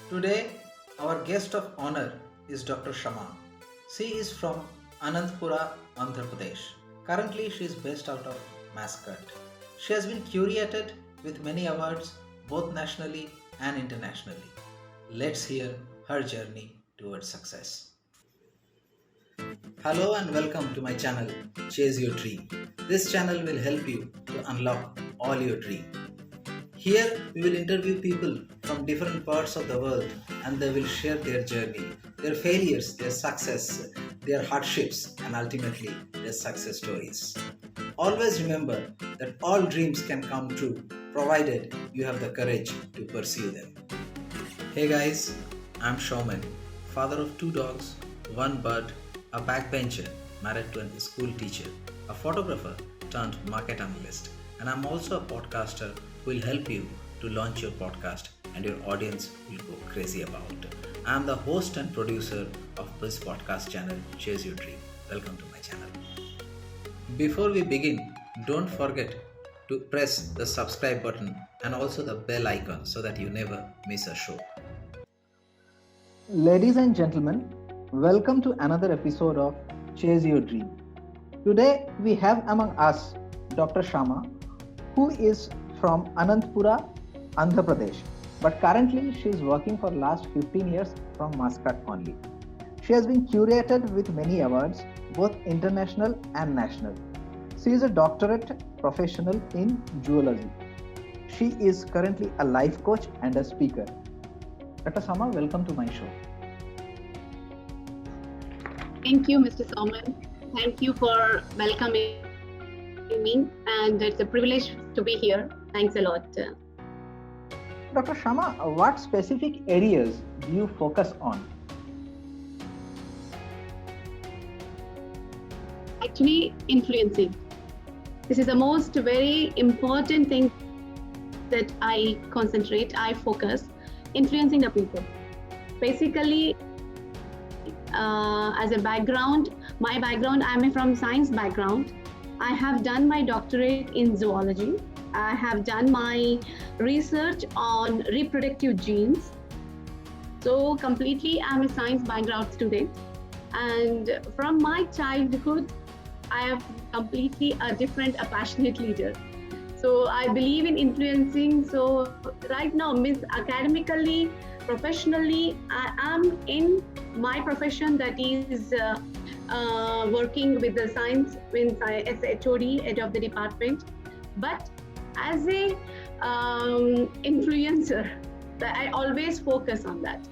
Today, our guest of honor is Dr. Shama. She is from Anantapura, Andhra Pradesh. Currently, she is based out of Mascot. She has been curated with many awards both nationally and internationally. Let's hear her journey towards success. Hello and welcome to my channel, Chase Your Dream. This channel will help you to unlock all your dreams. Here, we will interview people from different parts of the world and they will share their journey, their failures, their success, their hardships, and ultimately their success stories. Always remember that all dreams can come true provided you have the courage to pursue them. Hey guys, I'm Showman, father of two dogs, one bird, a backbencher, married to a school teacher, a photographer turned market analyst, and I'm also a podcaster who will help you to launch your podcast and your audience will go crazy about. I'm the host and producer of this podcast channel, Chase Your Dream. Welcome to my channel. Before we begin, don't forget to press the subscribe button and also the bell icon so that you never miss a show. Ladies and gentlemen, welcome to another episode of Chase Your Dream. Today we have among us Dr. Shama, who is from Anantapura, Andhra Pradesh, but currently she is working for last 15 years from Muscat only. She has been curated with many awards, both international and national. She is a doctorate professional in zoology. She is currently a life coach and a speaker. Dr. Shama, welcome to my show. Thank you, Mr. Soman. Thank you for welcoming me, and it's a privilege to be here. Thanks a lot. Dr. Shama, what specific areas do you focus on? Actually, influencing. This is the most very important thing that I concentrate, I focus, influencing the people. Basically, as a background, my background, I'm from science background. I have done my doctorate in zoology. I have done my research on reproductive genes. So completely, I'm a science background student. And from my childhood, I am completely a passionate leader. So I believe in influencing. So right now, academically, professionally, I am in my profession, that is working with the science as HOD, head of the department. But as a influencer, I always focus on that.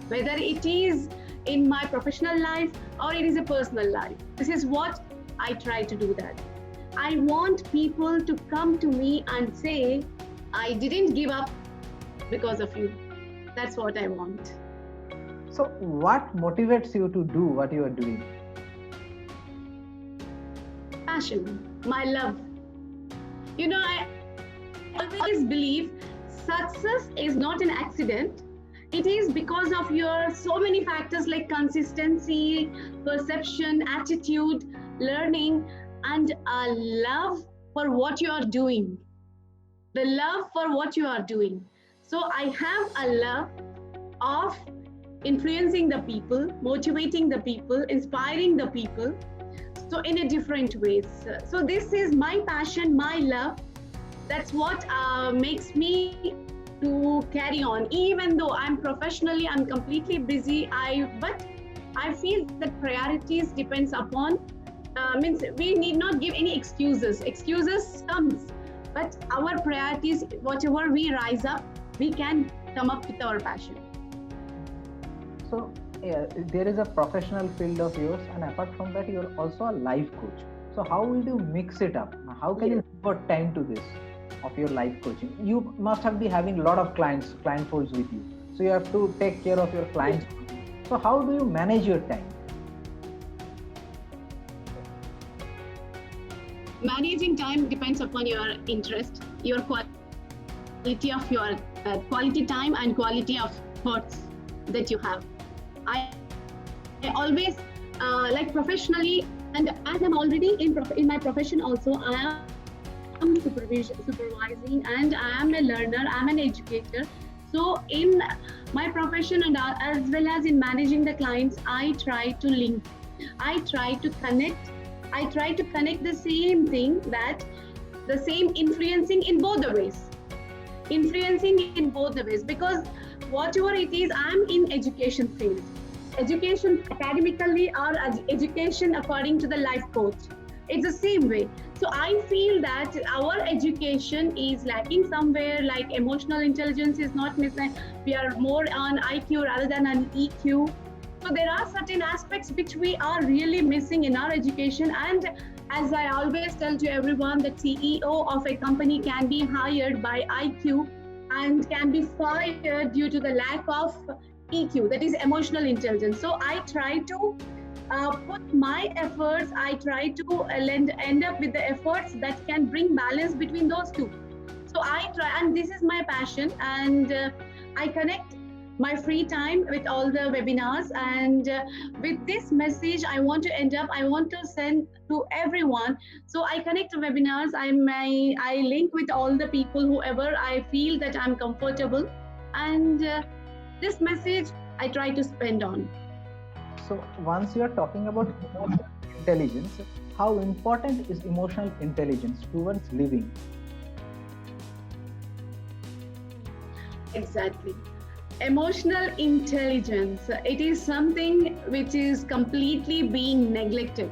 Whether it is in my professional life or it is a personal life. This is what I try to do that. I want people to come to me and say, I didn't give up because of you. That's what I want. So, what motivates you to do what you are doing? Passion, my love. You know, I always believe success is not an accident. It is because of your so many factors like consistency, perception, attitude, learning, and a love for what you are doing. The love for what you are doing. So I have a love of influencing the people, motivating the people, inspiring the people. So in a different ways. So this is my passion, my love. That's what makes me to carry on. Even though I'm completely busy. But I feel that priorities depends upon. Means we need not give any excuses. Excuses comes, but our priorities, whatever we rise up, we can come up with our passion. So, there is a professional field of yours, and apart from that, you're also a life coach. So, how will you mix it up? How can you devote time to this of your life coaching? You must have been having a lot of client folds with you. So, you have to take care of your clients. So, how do you manage your time? Managing time depends upon your interest, your quality of your quality time and quality of thoughts that you have. I always like professionally, and as I'm already in my profession also, I am supervising, and I am a learner, I'm an educator. So in my profession and as well as in managing the clients, I try to link, I try to connect, I try to connect the same thing, that the same influencing in both the ways, influencing in both the ways, because whatever it is, I'm in education field, education academically or education according to the life coach, it's the same way. So I feel that our education is lacking somewhere, like emotional intelligence is not missing, we are more on IQ rather than an EQ. So there are certain aspects which we are really missing in our education. And as I always tell to everyone, the CEO of a company can be hired by IQ and can be fired due to the lack of EQ, that is emotional intelligence. So I try to put my efforts, I try to end up with the efforts that can bring balance between those two. So I try, and this is my passion, and I connect my free time with all the webinars. And with this message, I want to end up, I want to send to everyone. So I connect to webinars, I link with all the people, whoever I feel that I'm comfortable. And this message I try to spend on. So once you are talking about emotional intelligence, how important is emotional intelligence towards living? Exactly. Emotional intelligence, it is something which is completely being neglected.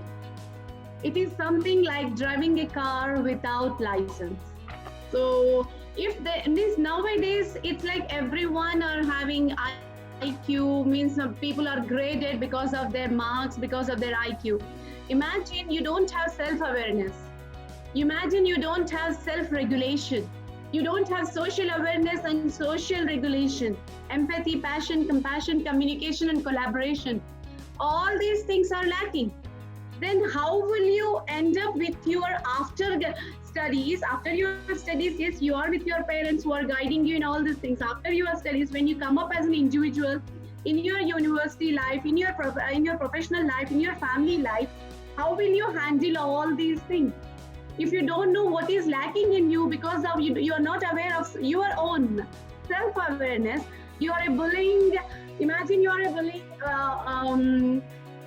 It is something like driving a car without license. So if this nowadays, it's like everyone are having IQ, means people are graded because of their marks, because of their IQ. Imagine you don't have self-awareness. Imagine you don't have self-regulation. You don't have social awareness and social regulation, empathy, passion, compassion, communication, and collaboration. All these things are lacking. Then how will you end up with your after studies? After your studies, yes, you are with your parents who are guiding you in all these things. After your studies, when you come up as an individual, in your university life, in your professional life, in your family life, how will you handle all these things? If you don't know what is lacking in you, because of you are not aware of your own self-awareness, you are a bullying, imagine you are a bullying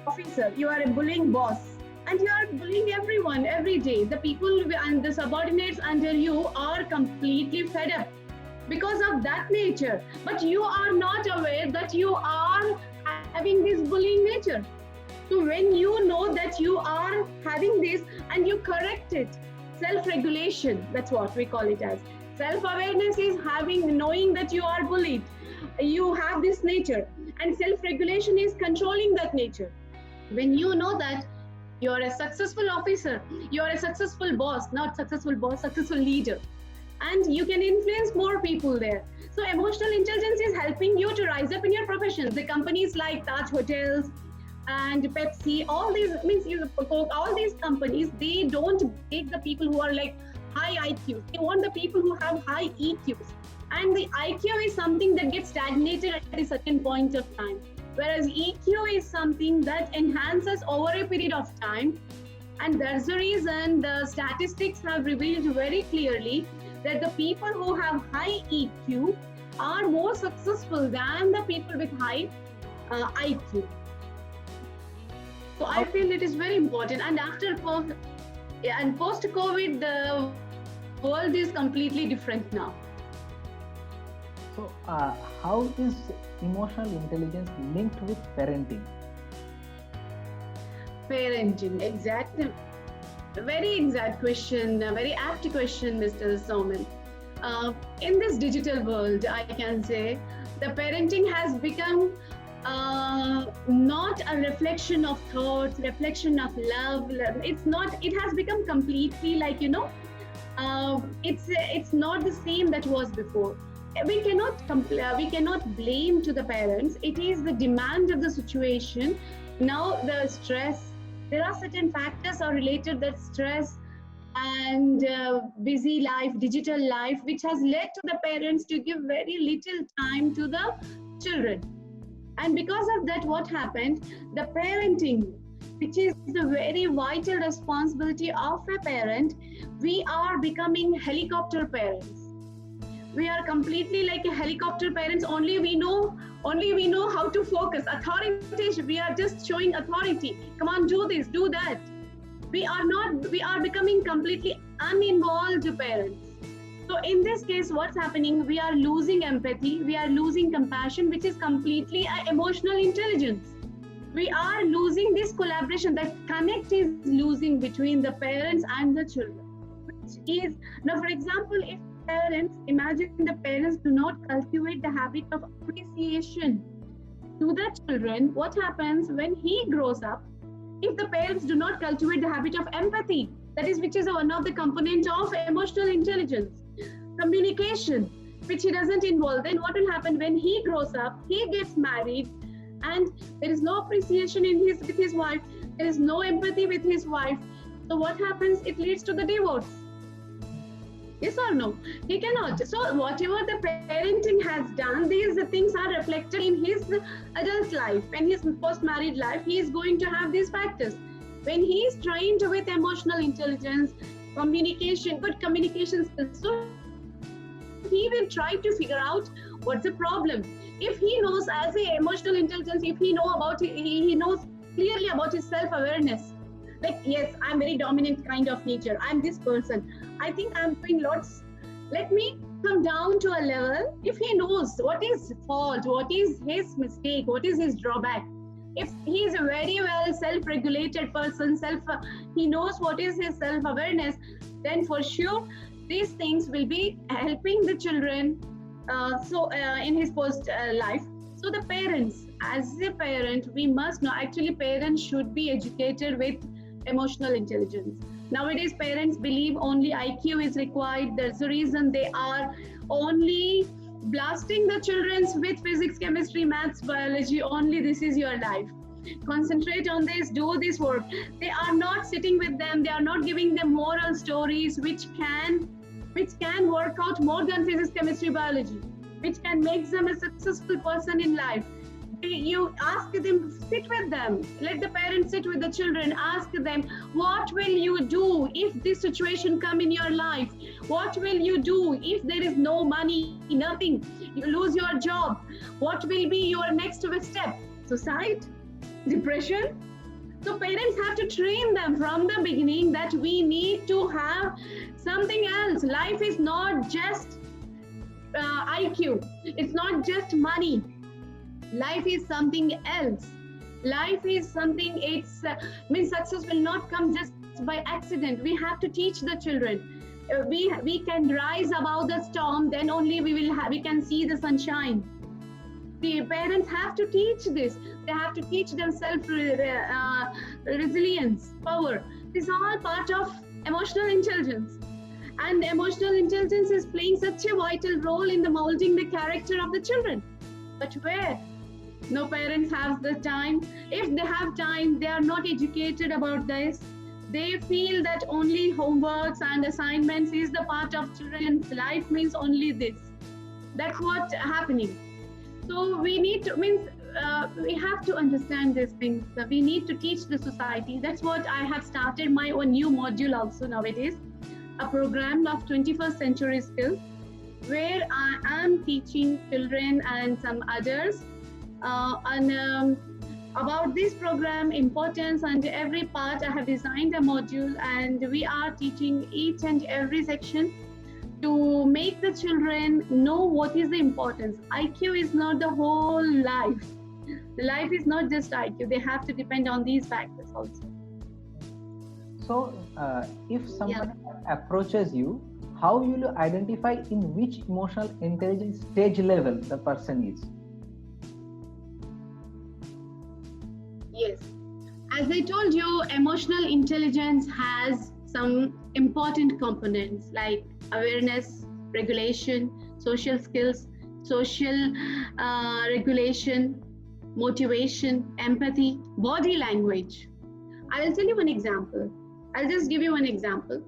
officer, you are a bullying boss, and you are bullying everyone every day. The people and the subordinates under you are completely fed up because of that nature. But you are not aware that you are having this bullying nature. So when you know that you are having this and you correct it, self-regulation, that's what we call it as. Self-awareness is knowing that you are bullied, you have this nature, and self-regulation is controlling that nature. When you know that you are a successful officer, you are a successful boss, not successful boss, successful leader, and you can influence more people there. So emotional intelligence is helping you to rise up in your profession. The companies like Taj Hotels and Pepsi, all these all these companies, they don't take the people who are like high IQs. They want the people who have high EQs. And the IQ is something that gets stagnated at a certain point of time, whereas EQ is something that enhances over a period of time. And that's the reason the statistics have revealed very clearly that the people who have high EQ are more successful than the people with high IQ. So I feel it is very important. And post-COVID, the world is completely different now. So how is emotional intelligence linked with parenting? Parenting, exactly. Very exact question, a very apt question, Mr. Soman. In this digital world, I can say the parenting has become not a reflection of thoughts, reflection of love. It's not. It has become completely like it's not the same that was before. We cannot blame to the parents. It is the demand of the situation. Now the stress. There are certain factors are related, that stress and busy life, digital life, which has led to the parents to give very little time to the children. And because of that, what happened? The parenting, which is the very vital responsibility of a parent, we are becoming helicopter parents. We are completely like a helicopter parents. Only we know how to focus. Authoritation. We are just showing authority. Come on, do this, do that. We are not. We are becoming completely uninvolved parents. So in this case, what's happening? We are losing empathy. We are losing compassion, which is completely emotional intelligence. We are losing this collaboration. That connect is losing between the parents and the children, which is now, for example, if parents, imagine the parents do not cultivate the habit of appreciation to the children, what happens when he grows up? If the parents do not cultivate the habit of empathy, that is, which is one of the component of emotional intelligence, communication, which he doesn't involve, then what will happen when he grows up? He gets married, and there is no appreciation in his with his wife. There is no empathy with his wife. So what happens? It leads to the divorce. Yes or no? He cannot. So whatever the parenting has done, these things are reflected in his adult life. When his post-married life, he is going to have these factors. When he is trained with emotional intelligence, communication, good communication skills, so he will try to figure out what's the problem. If he knows as a emotional intelligence, if he he knows clearly about his self-awareness. Like, yes, I'm very dominant kind of nature. I'm this person. I think I'm doing lots. Let me come down to a level. If he knows what is fault, what is his mistake, what is his drawback. If he is a very well self-regulated person, he knows what is his self-awareness, then for sure these things will be helping the children in his post life. So the parents, as a parent, we must know, actually parents should be educated with emotional intelligence. Nowadays parents believe only IQ is required. That's the reason they are only blasting the children with physics, chemistry, maths, biology. Only this is your life. Concentrate on this, do this work. They are not sitting with them. They are not giving them moral stories which can work out more than physics, chemistry, biology, which can make them a successful person in life. You ask them, sit with them. Let the parents sit with the children. Ask them, what will you do if this situation come in your life? What will you do if there is no money, nothing? You lose your job. What will be your next step? Suicide? Depression? So parents have to train them from the beginning that we need to have something else. Life is not just IQ. It's not just money. Life is something else. Life is something, means success will not come just by accident. We have to teach the children. We can rise above the storm, then only we can see the sunshine. The parents have to teach this. They have to teach them self-resilience, power. This is all part of emotional intelligence. And emotional intelligence is playing such a vital role in the molding the character of the children. But where? No parents have the time. If they have time, they are not educated about this. They feel that only homeworks and assignments is the part of children's life, means only this. That's what's happening. So we need to, we have to understand these things. We need to teach the society. That's what I have started my own new module also nowadays, a program of 21st century skills, where I am teaching children and some others about this program, importance, and every part. I have designed a module, and we are teaching each and every section to make the children know what is the importance. IQ is not the whole life. The life is not just IQ. They have to depend on these factors also. So, if someone approaches you, how will you identify in which emotional intelligence stage level the person is? Yes. As I told you, emotional intelligence has some important components like awareness, regulation, social skills, social regulation, motivation, empathy, body language. I'll tell you one example. I'll just give you one example.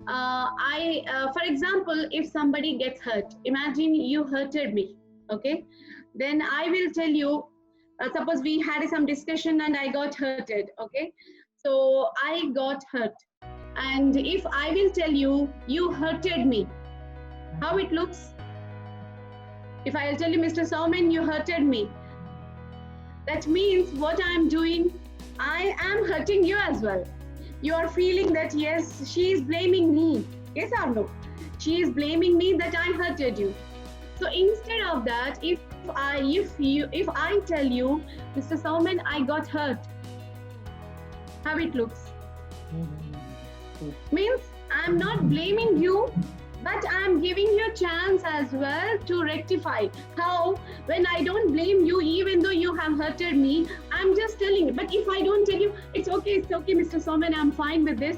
For example, if somebody gets hurt, imagine you hurted me, okay? Then I will tell you, suppose we had some discussion and I got hurted, okay? So I got hurt. And if I will tell you, you hurted me, how it looks? If I'll tell you, Mr. Soman, you hurted me, that means what I'm doing, I am hurting you as well. You are feeling that yes, she is blaming me. Yes or no? She is blaming me that I hurted you. So instead of that, if I tell you, Mr. Soman, I got hurt, how it looks? Means I'm not blaming you, but I'm giving you a chance as well to rectify. How? When I don't blame you, even though you have hurted me, I'm just telling you. But if I don't tell you, it's okay, Mr. Soman, I'm fine with this,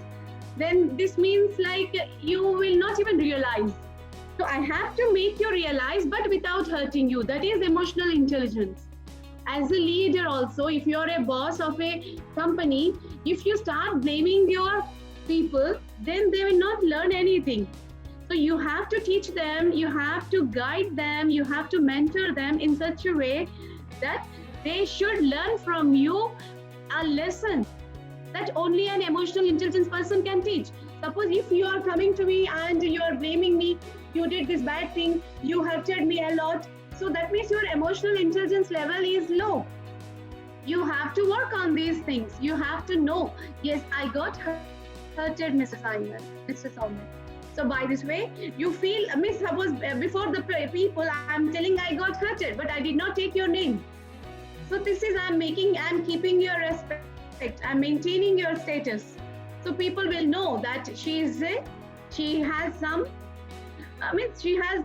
then this means like you will not even realize. So I have to make you realize, but without hurting you. That is emotional intelligence. As a leader also, if you're a boss of a company, if you start blaming your people, then they will not learn anything. So you have to teach them, you have to guide them, you have to mentor them in such a way that they should learn from you a lesson that only an emotional intelligence person can teach. Suppose if you are coming to me and you are blaming me, you did this bad thing, you hurted me a lot, so that means your emotional intelligence level is low. You have to work on these things. You have to know, yes, I got hurted, Mr. Salman. So by this way, you feel, suppose before the people, I'm telling I got hurted, but I did not take your name. So this is, I'm keeping your respect, I'm maintaining your status. So people will know that she has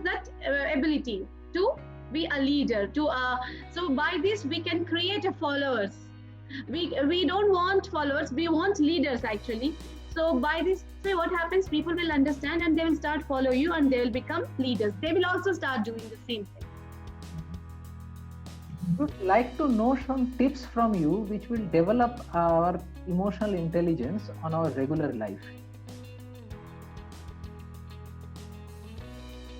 that ability to be a leader. So by this, we can create a followers. We don't want followers, we want leaders actually. So by this way, what happens, people will understand and they will start follow you and they will become leaders. They will also start doing the same thing. Would like to know some tips from you which will develop our emotional intelligence on our regular life.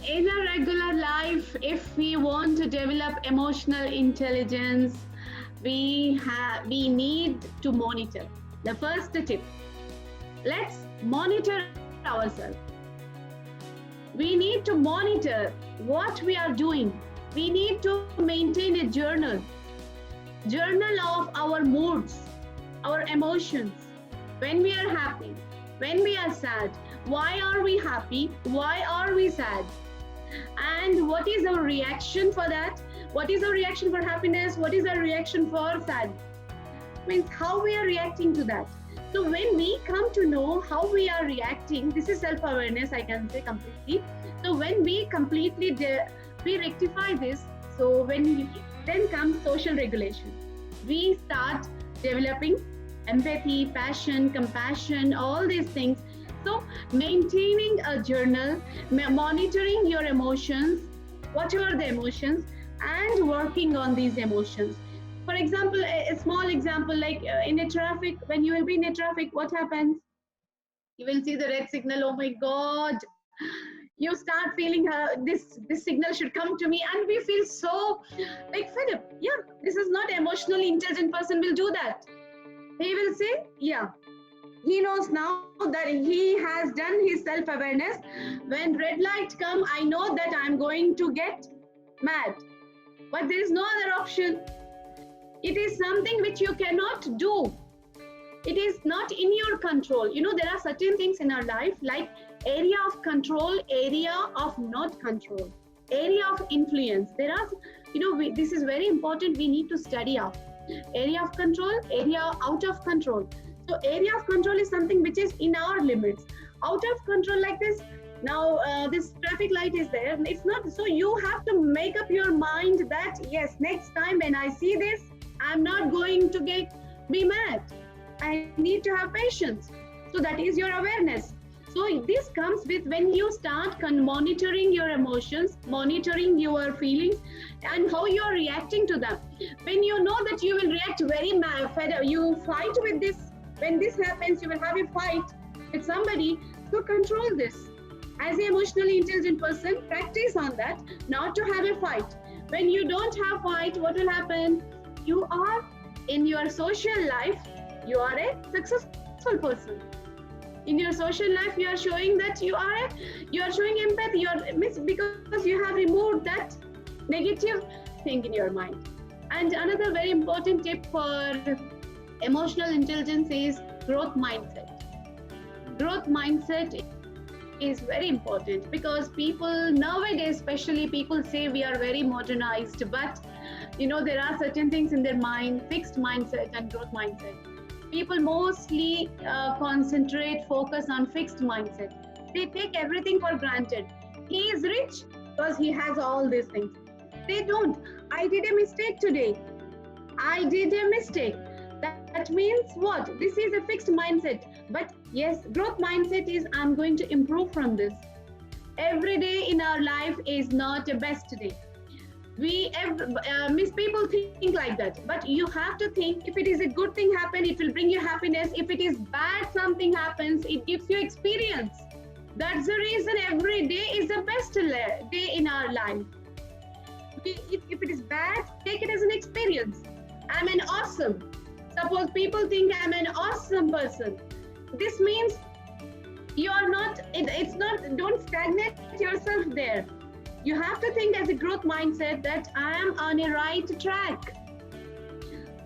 In a regular life, if we want to develop emotional intelligence, we need to monitor. The first tip, let's monitor ourselves. We need to monitor what we are doing. We need to maintain a journal of our moods, our emotions. When we are happy, when we are sad, why are we happy? Why are we sad? And what is our reaction for that? What is our reaction for happiness? What is our reaction for sad? Means how we are reacting to that. So when we come to know how we are reacting, this is self-awareness, I can say completely. So when we completely we rectify this, so then comes social regulation. We start developing empathy, passion, compassion, all these things. So maintaining a journal, monitoring your emotions, whatever the emotions, and working on these emotions. For example, a small example, like in a traffic, when you will be in a traffic, what happens? You will see the red signal, oh my God. You start feeling this signal should come to me, and we feel so like fed up. Yeah, this is not emotionally intelligent person will do that. He will say, yeah, he knows now that he has done his self-awareness. When red light come, I know that I'm going to get mad. But there is no other option. It is something which you cannot do. It is not in your control. You know, there are certain things in our life like area of control, area of not control, area of influence. There are, this is very important. We need to study of area of control, area out of control. So area of control is something which is in our limits. Out of control like this, now this traffic light is there. It's not, so you have to make up your mind that yes, next time when I see this, I'm not going to be mad. I need to have patience. So that is your awareness. So this comes with when you start monitoring your emotions, monitoring your feelings, and how you are reacting to them. When you know that you will react very mad, you fight with this. When this happens, you will have a fight with somebody. So control this. As an emotionally intelligent person, practice on that, not to have a fight. When you don't have fight, what will happen? You are in your social life, you are a successful person. In your social life, you are showing that you are showing empathy. Because you have removed that negative thing in your mind. And another very important tip for emotional intelligence is growth mindset. Growth mindset is very important because people nowadays, especially, people say we are very modernized, but there are certain things in their mind, fixed mindset and growth mindset. People mostly focus on fixed mindset. They take everything for granted. He is rich because he has all these things. They don't. I did a mistake today. I did a mistake. That means what? This is a fixed mindset. But yes, growth mindset is I'm going to improve from this. Every day in our life is not a best day. People think like that, but you have to think, if it is a good thing happen, it will bring you happiness. If it is bad something happens, it gives you experience. That's the reason every day is the best day in our life. If it is bad, take it as an experience. I'm an awesome. Suppose people think I'm an awesome person. This means you are not, it's not, don't stagnate yourself there. You have to think as a growth mindset that I am on a right track.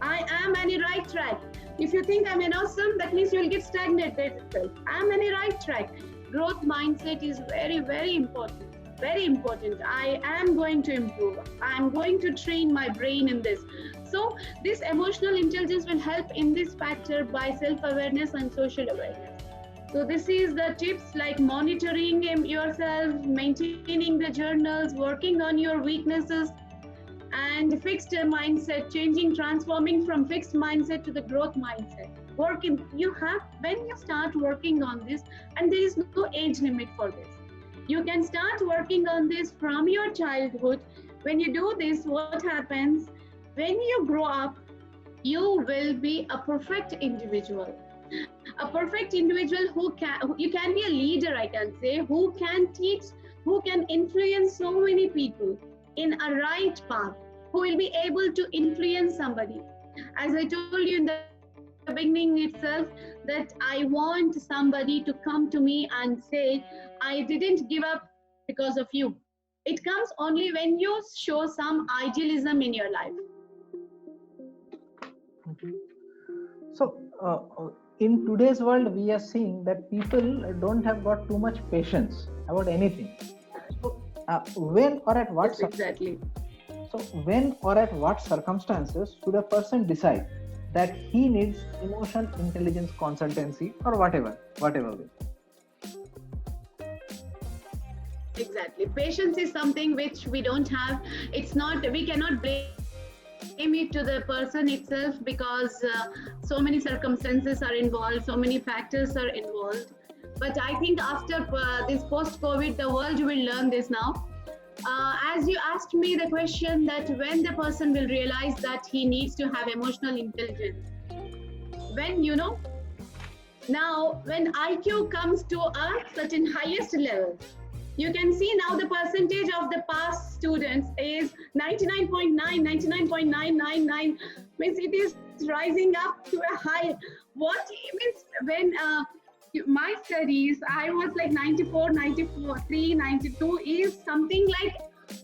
I am on a right track. If you think I'm an awesome, that means you will get stagnated. I'm on a right track. Growth mindset is very, very important. Very important. I am going to improve. I'm going to train my brain in this. So this emotional intelligence will help in this factor by self-awareness and social awareness. So this is the tips like monitoring yourself, maintaining the journals, working on your weaknesses, and fixed mindset, transforming from fixed mindset to the growth mindset. When you start working on this, and there is no age limit for this. You can start working on this from your childhood. When you do this, what happens? When you grow up, you will be a perfect individual. A perfect individual you can be a leader, I can say, who can teach, who can influence so many people in a right path, who will be able to influence somebody. As I told you in the beginning itself, that I want somebody to come to me and say, I didn't give up because of you. It comes only when you show some idealism in your life. So, in today's world, we are seeing that people don't have got too much patience about anything. So, when or at what circumstances should a person decide that he needs emotional intelligence consultancy or whatever way? Exactly. Patience is something which we don't have. We cannot blame it to the person itself because so many circumstances are involved, so many factors are involved. But I think after this post-COVID, the world will learn this now. As you asked me the question that when the person will realize that he needs to have emotional intelligence, now when IQ comes to a certain highest level, you can see now the percentage of the past students is 99.999, means it is rising up to a high. What means when my studies, I was like 94, 93, 92 is something like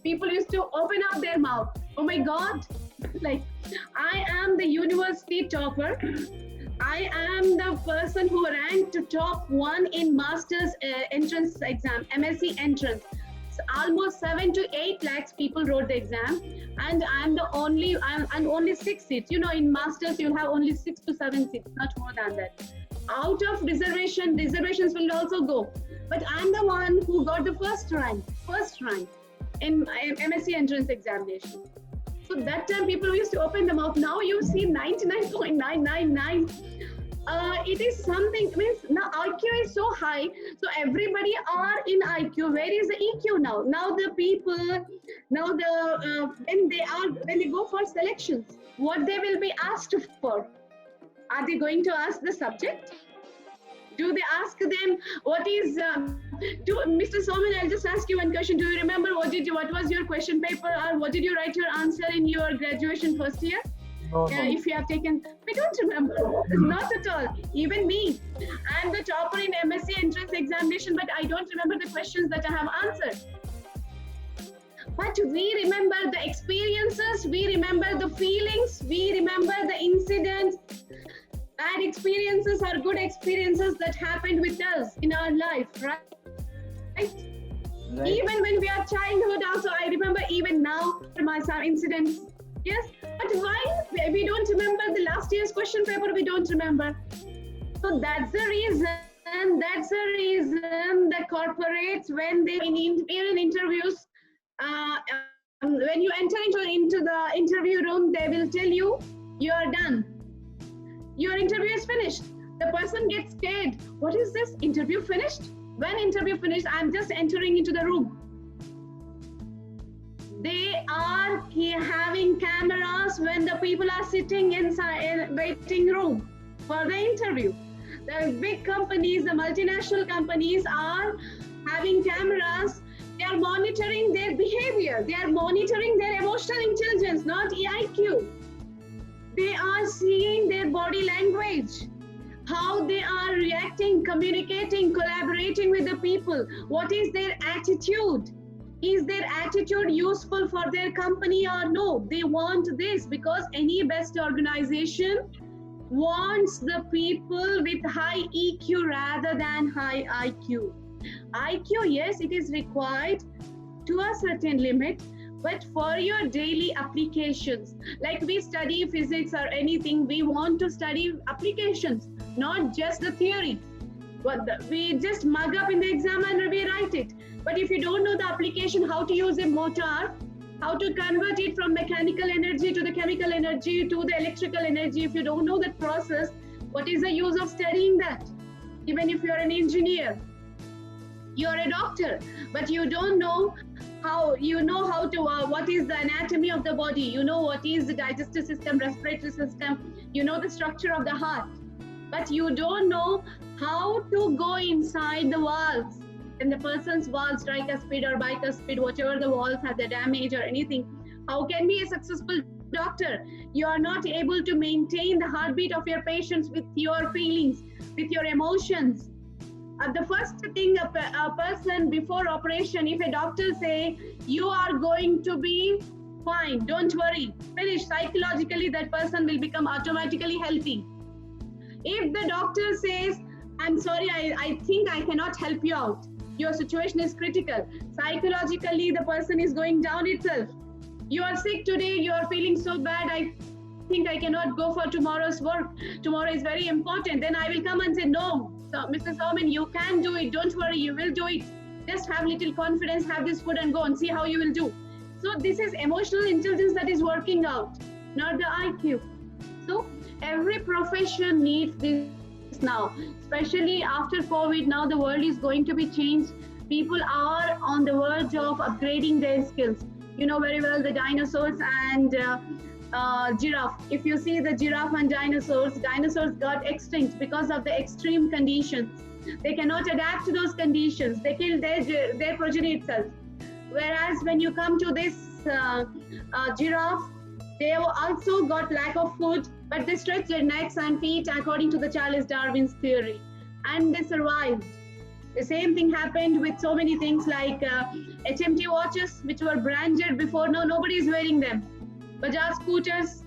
people used to open up their mouth. Oh my God, like I am the university topper. I am the person who ranked top 1 in master's entrance exam, MSc entrance. So almost 7 to 8 lakhs people wrote the exam, and I'm only 6 seats. In masters you'll have only 6 to 7 seats, not more than that. Out of reservations will also go. But I'm the one who got the first rank in MSc entrance examination. So that time people used to open the mouth. Now you see 99.999. It is something, means now IQ is so high. So everybody are in IQ. Where is the EQ now? Now the people, when they go for selections, what they will be asked for? Are they going to ask the subject? Do they ask them what is? Mr. Soman, I'll just ask you one question. Do you remember what was your question paper, or what did you write your answer in your graduation first year? No. If you have taken, we don't remember. Not at all. Even me, I'm the topper in MSc entrance examination, but I don't remember the questions that I have answered. But we remember the experiences, we remember the feelings, we remember the incidents, bad experiences or good experiences that happened with us in our life, right? Right. Even when we are childhood, also I remember even now my some incidents. Yes, but why we don't remember the last year's question paper? We don't remember. So that's the reason. That's the reason the corporates, when they in interviews, when you enter into the interview room, they will tell you you are done. Your interview is finished. The person gets scared. What is this? Interview finished? When interview finished, I'm just entering into the room. They are having cameras when the people are sitting inside in waiting room for the interview. The big companies, the multinational companies are having cameras. They are monitoring their behavior. They are monitoring their emotional intelligence, not EIQ. They are seeing their body language, how they are reacting, communicating, collaborating with the people. What is their attitude? Is their attitude useful for their company or no? They want this because any best organization wants the people with high EQ rather than high IQ. IQ, yes, it is required to a certain limit, but for your daily applications, like we study physics or anything, we want to study applications, not just the theory. We just mug up in the exam and we write it. But if you don't know the application, how to use a motor, how to convert it from mechanical energy to the chemical energy to the electrical energy, if you don't know that process, what is the use of studying that? Even if you're an engineer, you're a doctor, but you don't know how, to, what is the anatomy of the body, you know what is the digestive system, respiratory system, you know the structure of the heart, but you don't know how to go inside the valves. When the person's valves, tricuspid or bicuspid, whatever the valves have the damage or anything, how can be a successful doctor? You are not able to maintain the heartbeat of your patients with your feelings, with your emotions. The first thing a person before operation, if a doctor say, you are going to be fine, don't worry, finish, psychologically that person will become automatically healthy. If the doctor says, I'm sorry, I think I cannot help you out, your situation is critical, psychologically the person is going down itself. You are sick today, you are feeling so bad, I think I cannot go for tomorrow's work, tomorrow is very important, then I will come and say, no, so Mr. Soman, you can do it, don't worry, you will do it, just have little confidence, have this food and go and see how you will do. So this is emotional intelligence that is working out, not the IQ. So every profession needs this now, especially after COVID. Now the world is going to be changed. People are on the verge of upgrading their skills. You know very well the dinosaurs and giraffe. If you see the giraffe and dinosaurs got extinct because of the extreme conditions. They cannot adapt to those conditions. They kill their progeny itself. Whereas when you come to this giraffe, they have also got lack of food, but they stretch their necks and feet according to the Charles Darwin's theory, and they survived. The same thing happened with so many things like HMT watches, which were branded before. Now nobody is wearing them. Bajaj scooters,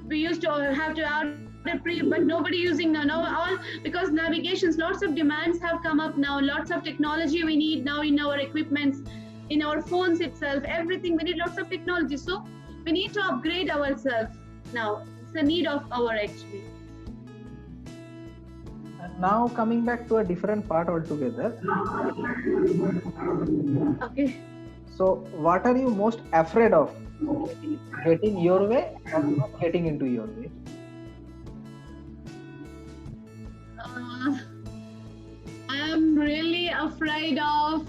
we used to have to order pre, but nobody using now. All because navigations, lots of demands have come up now. Lots of technology we need now in our equipments, in our phones itself. Everything we need lots of technology. So we need to upgrade ourselves now. It's a need of our actually. Now coming back to a different part altogether. Okay. So what are you most afraid of? Getting your way or not getting into your way? I am really afraid of,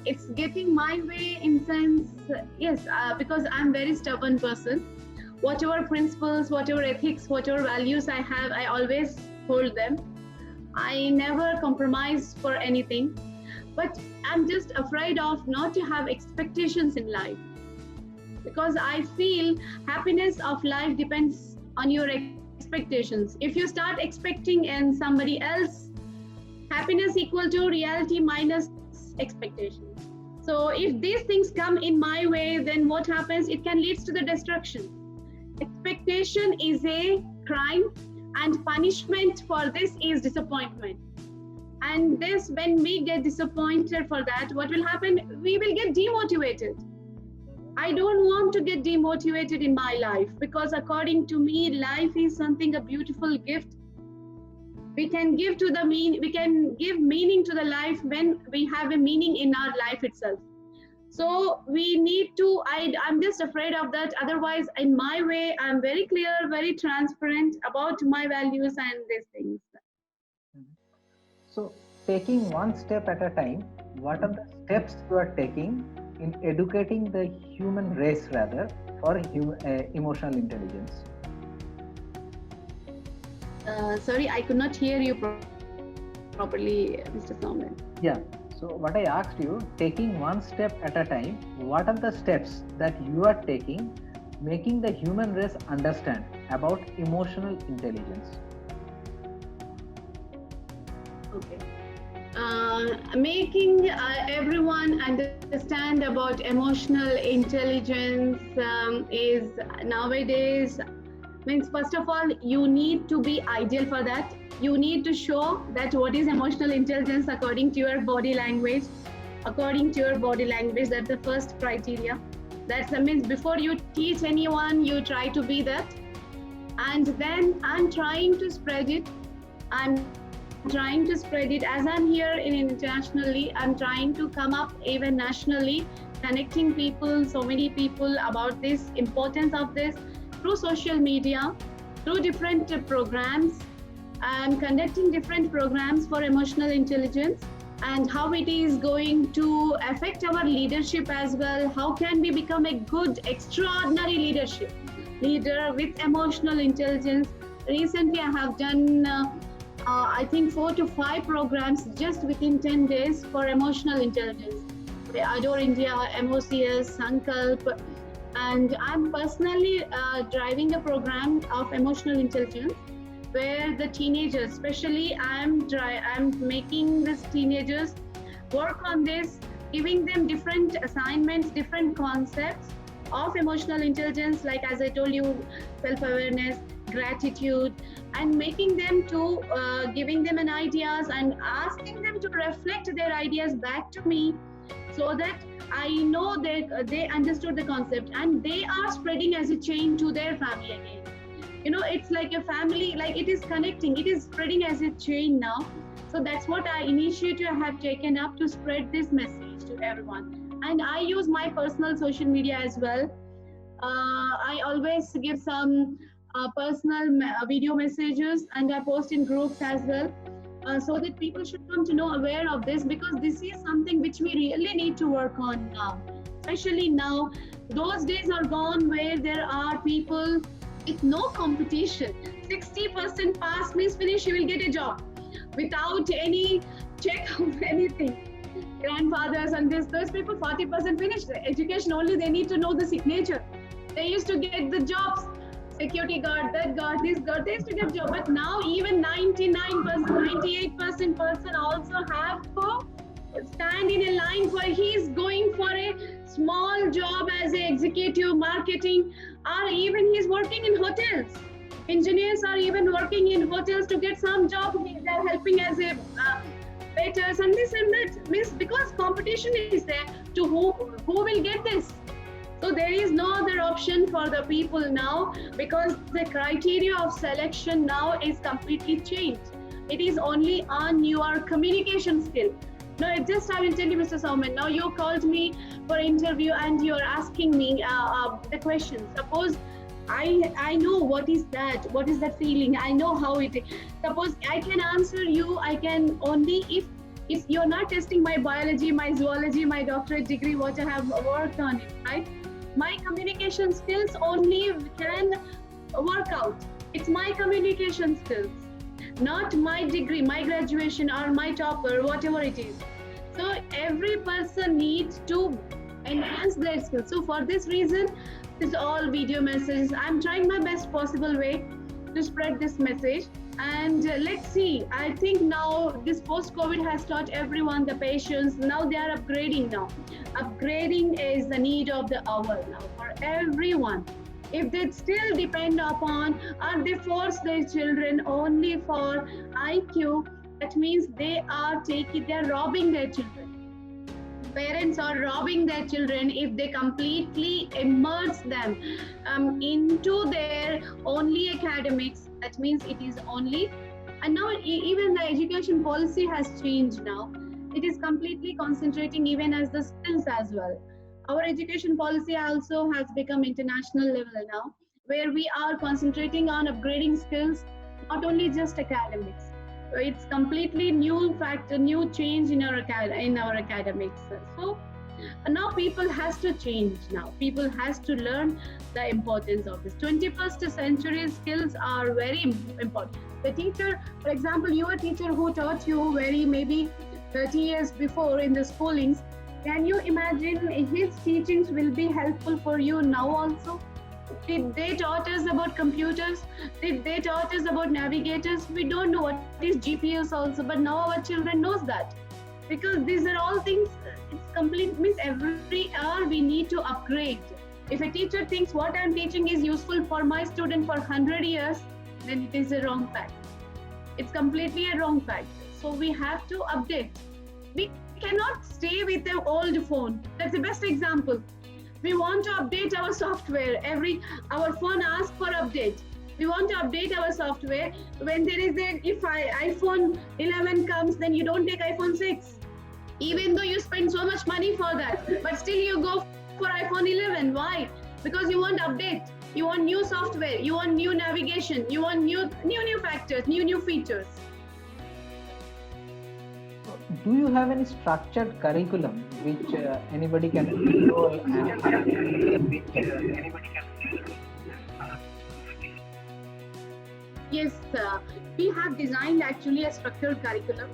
it's getting my way in sense, yes, because I'm very stubborn person. Whatever principles, whatever ethics, whatever values I have, I always hold them. I never compromise for anything. But I'm just afraid of not to have expectations in life. Because I feel happiness of life depends on your expectations. If you start expecting in somebody else, happiness equal to reality minus expectations. So if these things come in my way, then what happens? It can lead to the destruction. Expectation is a crime, and punishment for this is disappointment. And this, when we get disappointed for that, what will happen? We will get demotivated. I don't want to get demotivated in my life, because according to me, life is something, a beautiful gift. We can give meaning to the life when we have a meaning in our life itself. So we need to, I'm just afraid of that. Otherwise, in my way, I'm very clear, very transparent about my values and these things. So, taking one step at a time, what are the steps you are taking in educating the human race, rather, for emotional intelligence? Sorry, I could not hear you properly, Mr. Soman. Yeah. So, what I asked you, taking one step at a time, what are the steps that you are taking, making the human race understand about emotional intelligence? Okay. Making everyone understand about emotional intelligence is nowadays means, first of all, you need to be ideal for that. You need to show that what is emotional intelligence according to your body language. According to your body language, that's the first criteria. That means before you teach anyone, you try to be that. And then I'm trying to spread it. I'm trying to spread it as I'm here internationally. I'm trying to come up even nationally, connecting people, so many people about this importance of this through social media, through different programs. I'm conducting different programs for emotional intelligence and how it is going to affect our leadership as well. How can we become a good, extraordinary leader with emotional intelligence? Recently, I have done I think 4 to 5 programs just within 10 days for emotional intelligence. Adore India, MOCS, Sankalp, and I'm personally driving a program of emotional intelligence where the teenagers, especially I'm making these teenagers work on this, giving them different assignments, different concepts of emotional intelligence, like as I told you, self-awareness, gratitude, and making them to giving them an ideas and asking them to reflect their ideas back to me, so that I know that they understood the concept and they are spreading as a chain to their family again. You know, it's like a family, like it is connecting, it is spreading as a chain now. So that's what I initiative have taken up to spread this message to everyone. And I use my personal social media as well. I always give some personal video messages, and I post in groups as well, so that people should come to know aware of this, because this is something which we really need to work on now. Especially now, those days are gone where there are people with no competition. 60% pass means finish, you will get a job without any check of anything. Grandfathers and those people, 40% finish education, only they need to know the signature. They used to get the jobs, security guard, that guard, this guard, they used to get job. But now even 99%, 98% person also have to stand in a line for he's going for a small job as a executive marketing, or even he's working in hotels. Engineers are even working in hotels to get some job. They're helping as a waiters and this and that. Means because competition is there, to who will get this? So there is no other option for the people now, because the criteria of selection now is completely changed. It is only on your communication skill. No, just I will tell you, Mr. Saumen, now you called me for interview and you're asking me the question. Suppose I know what is that feeling, I know how it is. Suppose I can answer you, I can only if you're not testing my biology, my zoology, my doctorate degree, what I have worked on it, right? My communication skills only can work out. It's my communication skills, not my degree, my graduation, or my topper, whatever it is. So every person needs to enhance their skills. So for this reason, this all video messages, I'm trying my best possible way to spread this message. And let's see, I think now this post-COVID has taught everyone the patience. Now they are upgrading now. Upgrading is the need of the hour now for everyone. If they still depend upon or they force their children only for IQ, that means they're robbing their children. Parents are robbing their children if they completely immerse them into their only academics. That means it is only, and now even the education policy has changed now. It is completely concentrating even as the skills as well. Our education policy also has become international level now, where we are concentrating on upgrading skills, not only just academics. So it's completely new factor, new change in our academics. So now people has to change now. People has to learn the importance of this. 21st century skills are very important. The teacher, for example, your teacher who taught you very maybe 30 years before in the schoolings, can you imagine his teachings will be helpful for you now also? Did they taught us about computers? Did they taught us about navigators? We don't know what is GPS also, but now our children knows that. Because these are all things, it's complete, means every hour we need to upgrade. If a teacher thinks what I'm teaching is useful for my student for 100 years, then it is a wrong fact. It's completely a wrong fact. So we have to update. We cannot stay with the old phone. That's the best example. We want to update our software. Our phone asks for update. We want to update our software. When there is if iPhone 11 comes, then you don't take iPhone 6. Even though you spend so much money for that, but still you go for iPhone 11. Why? Because you want update. You want new software. You want new navigation. You want new factors, new features. Do you have any structured curriculum which anybody can enroll Yes, we have designed actually a structured curriculum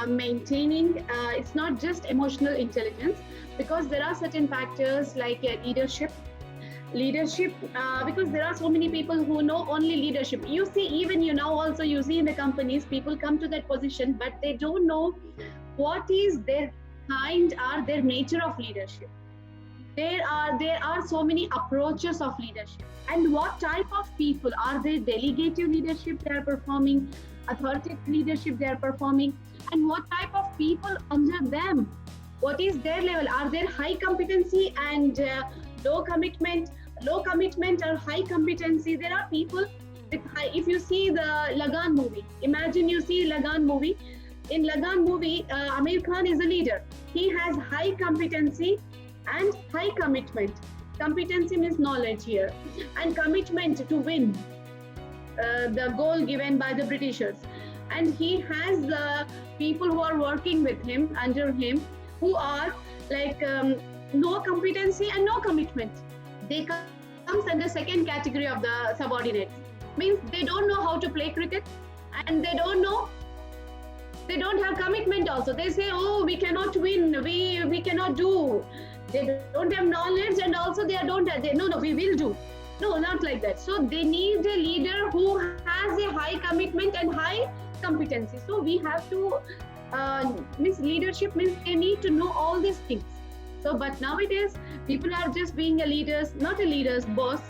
maintaining, it's not just emotional intelligence, because there are certain factors like leadership, because there are so many people who know only leadership. You see, even also you see in the companies, people come to that position, but they don't know what is their kind or their nature of leadership. There are so many approaches of leadership, and what type of people are they? Delegative leadership they are performing, authoritative leadership they are performing, and what type of people under them? What is their level? Are there high competency and low commitment or high competency? There are people with high. If you see the Lagan movie, imagine you see Lagan movie. In Lagan movie, Amir Khan is a leader. He has high competency and high commitment. Competency means knowledge here, and commitment to win the goal given by the Britishers. And he has the people who are working with him, under him, who are like no competency and no commitment. They comes under second category of the subordinates. Means they don't know how to play cricket, and they don't have commitment also. They say, oh, we cannot win, we cannot do. They don't have knowledge, and also no, we will do. No, not like that. So they need a leader who has a high commitment and high competency. So we have to, leadership means they need to know all these things. So, but nowadays, people are just being a leaders, not a leaders, boss.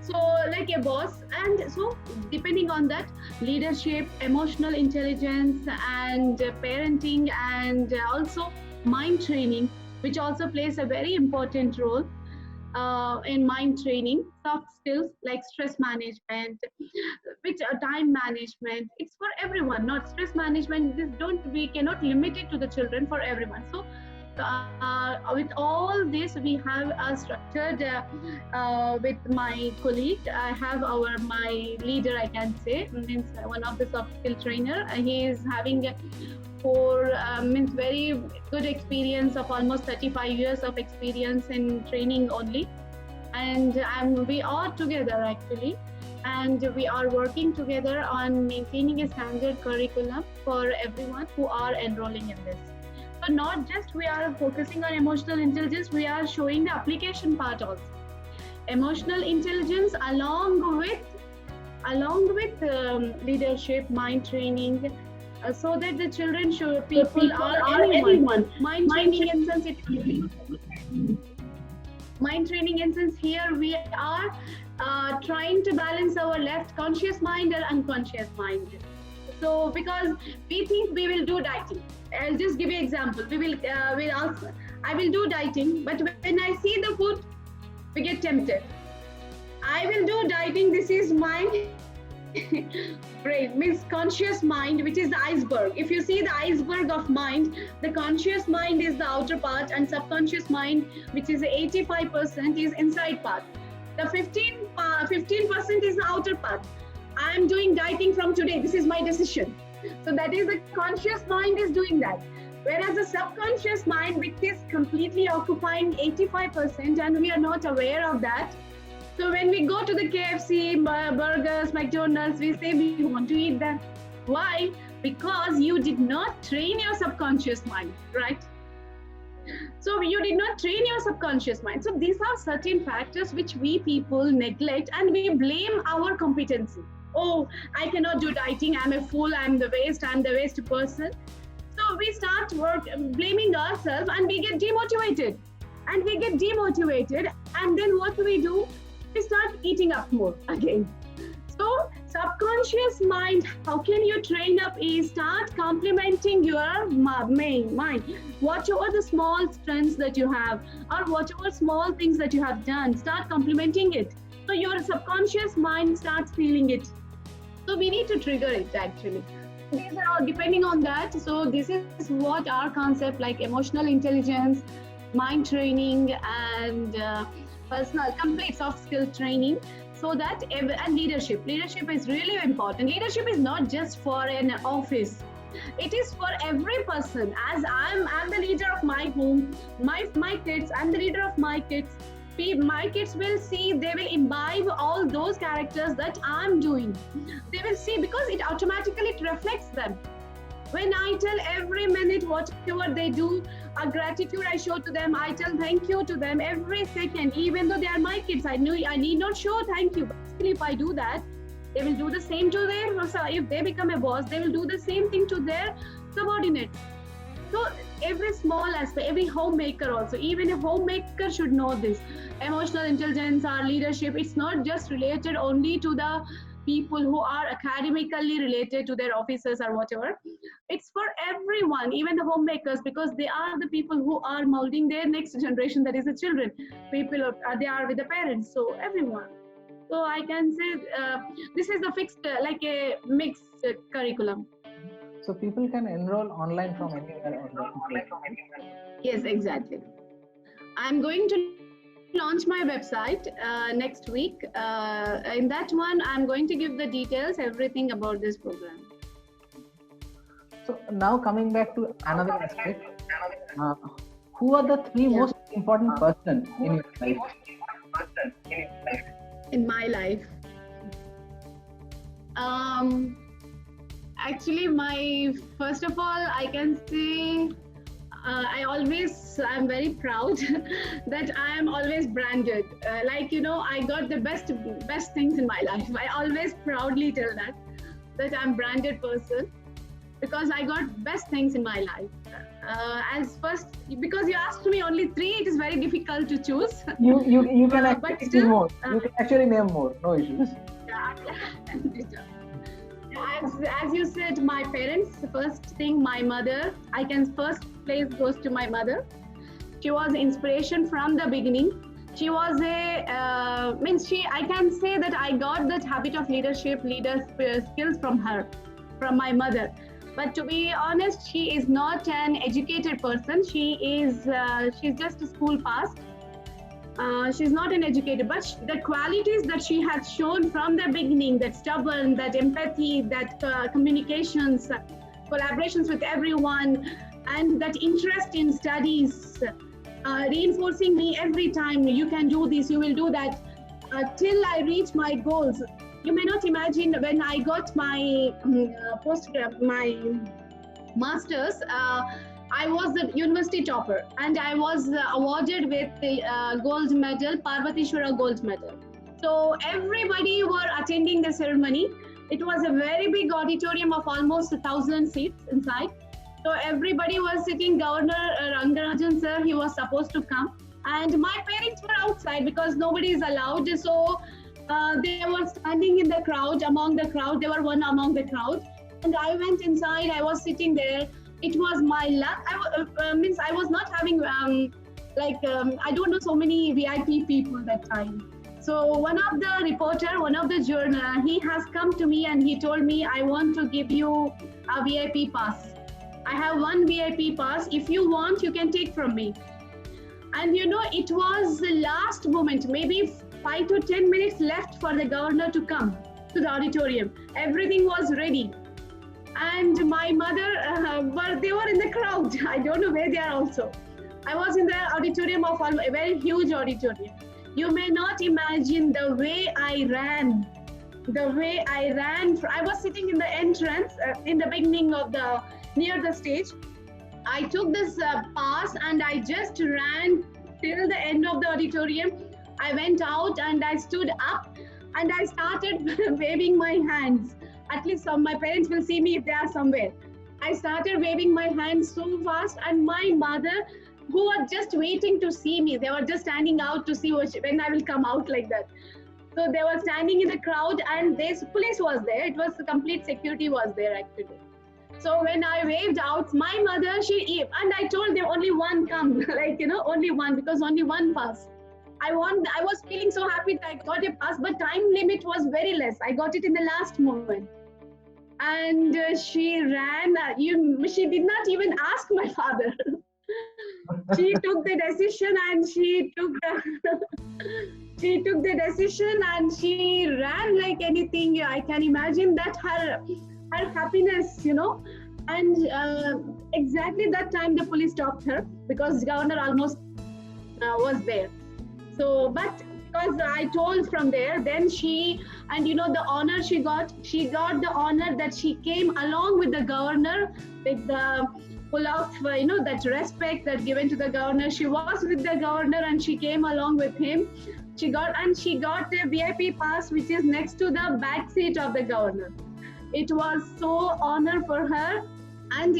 So like a boss, and so depending on that, leadership, emotional intelligence, and parenting, and also mind training, which also plays a very important role in mind training. Soft skills like stress management, which time management, it's for everyone. Not stress management, we cannot limit it to the children, for everyone. So with all this, we have structured with my colleague. I have my leader, I can say, means one of the soft skill trainer. He is having very good experience of almost 35 years of experience in training only, and we are together actually, and we are working together on maintaining a standard curriculum for everyone who are enrolling in this. So not just we are focusing on emotional intelligence, we are showing the application part also. Emotional intelligence along with along with leadership, mind training, so that the children should, people are anyone. Mind training in sense it mind training in sense here we are trying to balance our left conscious mind and unconscious mind. So because we think we will do dieting, I'll just give you an example. We'll also, I will do dieting, but when I see the food, we get tempted. I will do dieting. This is my brain, means conscious mind, which is the iceberg. If you see the iceberg of mind, the conscious mind is the outer part, and subconscious mind, which is 85%, is inside part. The 15% is the outer part. I am doing dieting from today. This is my decision. So that is the conscious mind is doing that. Whereas the subconscious mind, which is completely occupying 85%, and we are not aware of that. So when we go to the KFC, burgers, McDonald's, we say we want to eat them. Why? Because you did not train your subconscious mind, right? So you did not train your subconscious mind. So these are certain factors which we people neglect, and we blame our competency. Oh, I cannot do dieting. I'm a fool. I'm the waste person. So we start blaming ourselves, and we get demotivated. And then what do? We start eating up more again. So subconscious mind, how can you train up is start complementing your main mind. Whatever the small strengths that you have, or whatever small things that you have done, start complementing it. So your subconscious mind starts feeling it. So we need to trigger it actually. These are all depending on that. So this is what our concept like emotional intelligence, mind training, and personal complete soft skill training. So that and leadership is really important. Leadership is not just for an office. It is for every person. As I'm the leader of my home, my kids, I'm the leader of my kids. My kids will see, they will imbibe all those characters that I'm doing. They will see, because it automatically reflects them. When I tell every minute whatever they do, a gratitude I show to them, I tell thank you to them every second, even though they are my kids. I need not show thank you. But still, if I do that, they will do the same to their, so if they become a boss, they will do the same thing to their subordinates. So every small aspect, every homemaker also, even a homemaker should know this. Emotional intelligence or leadership, it's not just related only to the people who are academically related to their officers or whatever. It's for everyone, even the homemakers, because they are the people who are molding their next generation, that is the children. People, they are with the parents, so everyone. So I can say this is a fixed, like a mixed curriculum. So people can enroll online from anywhere. Yes, exactly. I'm going to launch my website next week. In that one, I'm going to give the details, everything about this program. So now coming back to another aspect, who are the three most important person in your life? In my life. Actually, first of all, I can say I'm very proud that I am always branded. I got the best things in my life. I always proudly tell that I'm branded person, because I got best things in my life. As first, because you asked me only three, it is very difficult to choose. You can actually still, more. You can actually name more. No issues. As you said, my parents, first thing, my mother, I can first place goes to my mother. She was inspiration from the beginning. She was I can say that I got that habit of leadership skills from her, from my mother. But to be honest, she is not an educated person. She's just a school passed. She's not an educator, but the qualities that she has shown from the beginning, that stubborn, that empathy, that communications, collaborations with everyone, and that interest in studies, reinforcing me every time, you can do this, you will do that, till I reach my goals. You may not imagine, when I got my my master's, I was the university topper, and I was awarded with the gold medal, Parvatishwara gold medal. So everybody were attending the ceremony. It was a very big auditorium of almost 1,000 seats inside. So everybody was sitting. Governor Rangarajan sir, he was supposed to come, and my parents were outside because nobody is allowed. So they were standing in the crowd, among the crowd. They were one among the crowd, and I went inside. I was sitting there. It was my luck. I was not having I don't know so many VIP people that time. So one of the reporter, one of the journal, he has come to me and he told me, I want to give you a VIP pass. I have one VIP pass. If you want, you can take from me. And it was the last moment, maybe 5 to 10 minutes left for the governor to come to the auditorium. Everything was ready. And my mother, but they were in the crowd. I don't know where they are also. I was in the auditorium of a very huge auditorium. You may not imagine the way I ran. I was sitting in the entrance in the beginning of near the stage. I took this pass and I just ran till the end of the auditorium. I went out and I stood up and I started waving my hands. At least my parents will see me if they are somewhere. I started waving my hands so fast, and my mother, who were just waiting to see me, they were just standing out to see when I will come out like that. So they were standing in the crowd and this police was there. It was complete security was there actually. So when I waved out, my mother, and I told them only one come, only one, because only one pass. I was feeling so happy that I got a pass, but time limit was very less. I got it in the last moment. And she ran, she did not even ask my father. She took the decision and she took the decision and she ran like anything. I can imagine that her happiness, and exactly that time the police stopped her because the governor almost was there. So, but because I told from there, then the honor she got the honor that she came along with the governor with the full of, that respect that given to the governor. She was with the governor and she came along with him. She got a VIP pass, which is next to the back seat of the governor. It was so honor for her. And,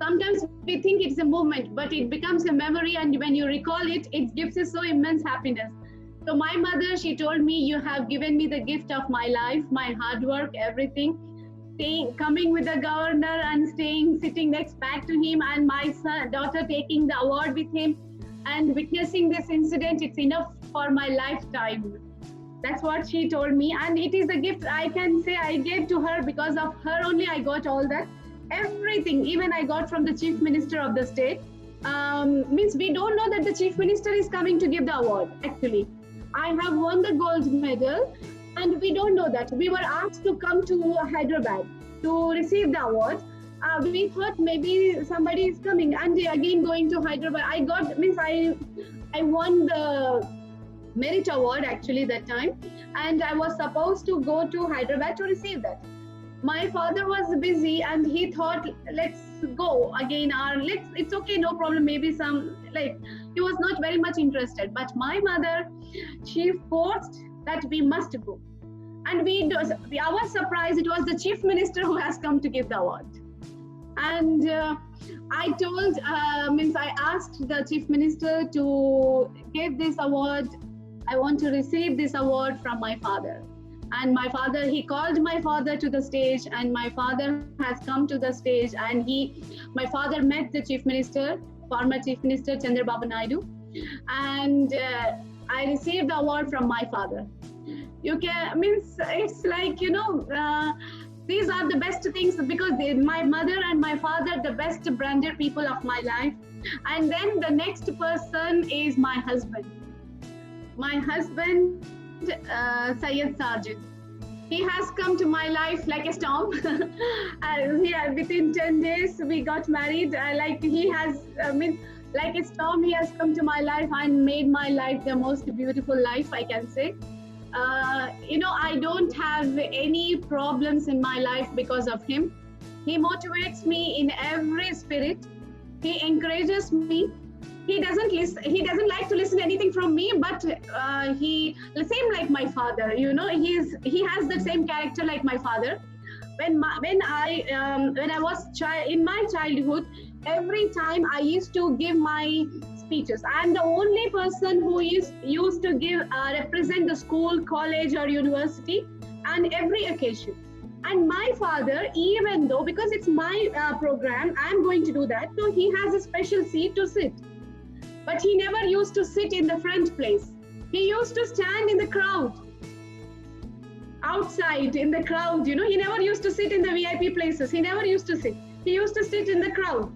sometimes we think it's a moment, but it becomes a memory. And when you recall it, it gives us so immense happiness. So my mother, she told me, you have given me the gift of my life, my hard work, everything. Coming with the governor and sitting next back to him, and my daughter taking the award with him and witnessing this incident, it's enough for my lifetime. That's what she told me. And it is a gift I can say I gave to her. Because of her only I got all that. Everything, even I got from the chief minister of the state. Means we don't know that the chief minister is coming to give the award, actually. I have won the gold medal and we don't know that. We were asked to come to Hyderabad to receive the award. We thought maybe somebody is coming and again going to Hyderabad. I won the merit award actually that time, and I was supposed to go to Hyderabad to receive that. My father was busy and he thought, let's go again, or it's okay, no problem, maybe he was not very much interested. But my mother, she forced that we must go. And I was surprised, it was the chief minister who has come to give the award. And I asked the chief minister to give this award. I want to receive this award from my father. And my father, he called my father to the stage, and my father has come to the stage, and my father met the chief minister, former chief minister Chandrababu Naidu, and I received the award from my father. It's like, these are the best things, because my mother and my father, the best branded people of my life. And then the next person is my husband. My husband, Syed Sajid. He has come to my life like a storm. Within 10 days, we got married. Like a storm, he has come to my life and made my life the most beautiful life, I can say. I don't have any problems in my life because of him. He motivates me in every spirit. He encourages me. he doesn't listen. He doesn't like to listen anything from me. But he same like my father. You know, he has the same character like my father. When I was in my childhood, every time I used to give my speeches. I'm the only person who is used to give represent the school, college, or university, on every occasion. And my father, even though because it's my program, I'm going to do that. So he has a special seat to sit, but he never used to sit in the front place. He used to stand in the crowd, outside in the crowd. You know, he never used to sit in the VIP places. He never used to sit. He used to sit in the crowd.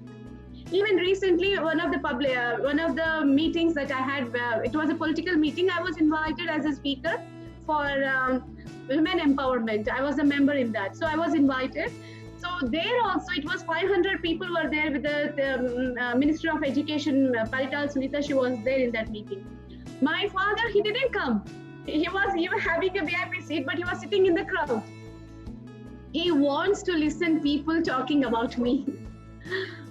Even recently, one of the meetings that I had, it was a political meeting. I was invited as a speaker for women empowerment. I was a member in that, so I was invited. So there also, it was 500 people were there with the Minister of Education, Parital Sunita. She was there in that meeting. My father, he didn't come. He was having a VIP seat, but he was sitting in the crowd. He wants to listen people talking about me.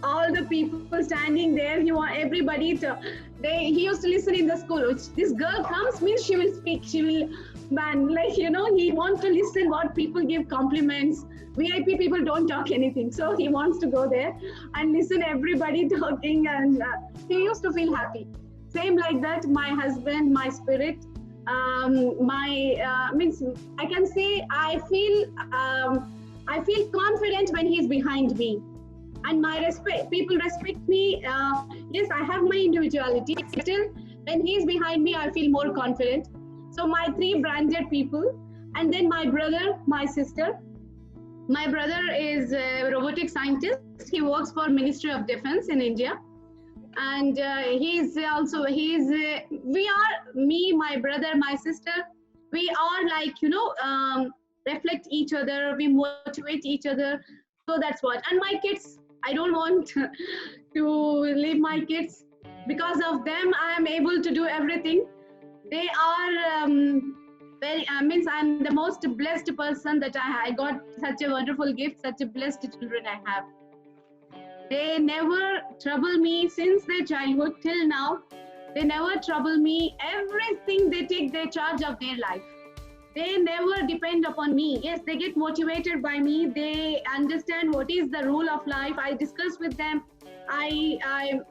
All the people standing there, he want everybody to. He used to listen in the school. This girl comes means she will speak. She will, man, like, you know, he wants to listen what people give compliments. VIP people don't talk anything, so he wants to go there and listen everybody talking, and he used to feel happy. Same like that, my husband, my spirit. Means I can say I feel confident when he's behind me, and my respect. People respect me. Yes, I have my individuality. Still, when he's behind me, I feel more confident. So my three branded people, and then my brother, my sister. My brother is a robotic scientist. He works for Ministry of Defense in India. And we are, me, my brother, my sister, we are like, you know, reflect each other, we motivate each other. So that's what. And my kids, I don't want to leave my kids. Because of them, I am able to do everything. They are I'm the most blessed person that I got such a wonderful gift, such a blessed children I have. They never trouble me since their childhood till now. They never trouble me. Everything they take their charge of their life. They never depend upon me. Yes, they get motivated by me. They understand what is the rule of life. I discuss with them. I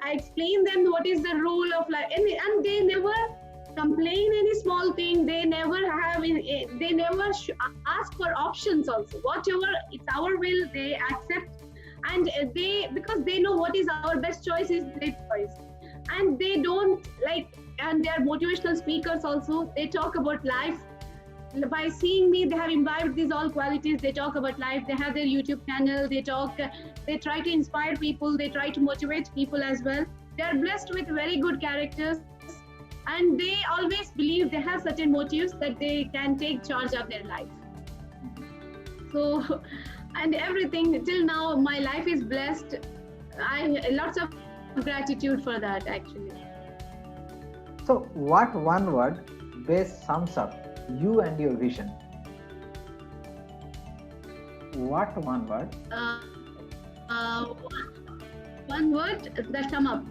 explain them what is the rule of life, and they never complain any small thing. They never have. They never ask for options. Also, whatever it's our will, they accept. And because they know what is our best choice is their choice, and they don't like, and they are motivational speakers also. They talk about life. By seeing me, they have imbibed these all qualities. They talk about life. They have their YouTube channel. They try to inspire people. They try to motivate people as well. They are blessed with very good characters, and they always believe they have certain motives that they can take charge of their life. So, and everything till now, my life is blessed. Lots of gratitude for that, actually. So, what one word best sums up you and your vision? What one word? One word that sum up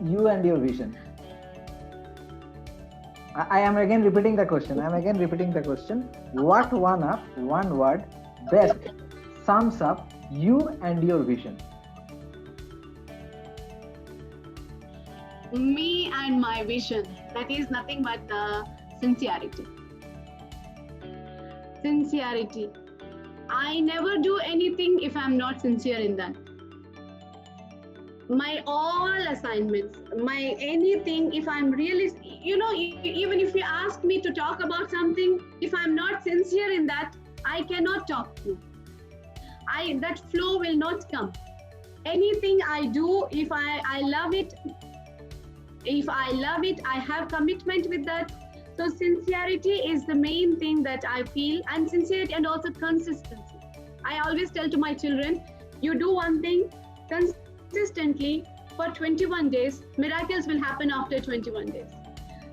you and your vision. I am again repeating the question. What one word best sums up you and your vision? Me and my vision. That is nothing but sincerity. Sincerity. I never do anything if I'm not sincere in that. My all assignments, my anything, if I'm really, you know, even if you ask me to talk about something, if I'm not sincere in that, I cannot talk to you. That flow will not come. Anything I do, if I love it, I have commitment with that. So sincerity is the main thing that I feel, and sincerity and also consistency. I always tell to my children, you do one thing consistently for 21 days, miracles will happen after 21 days.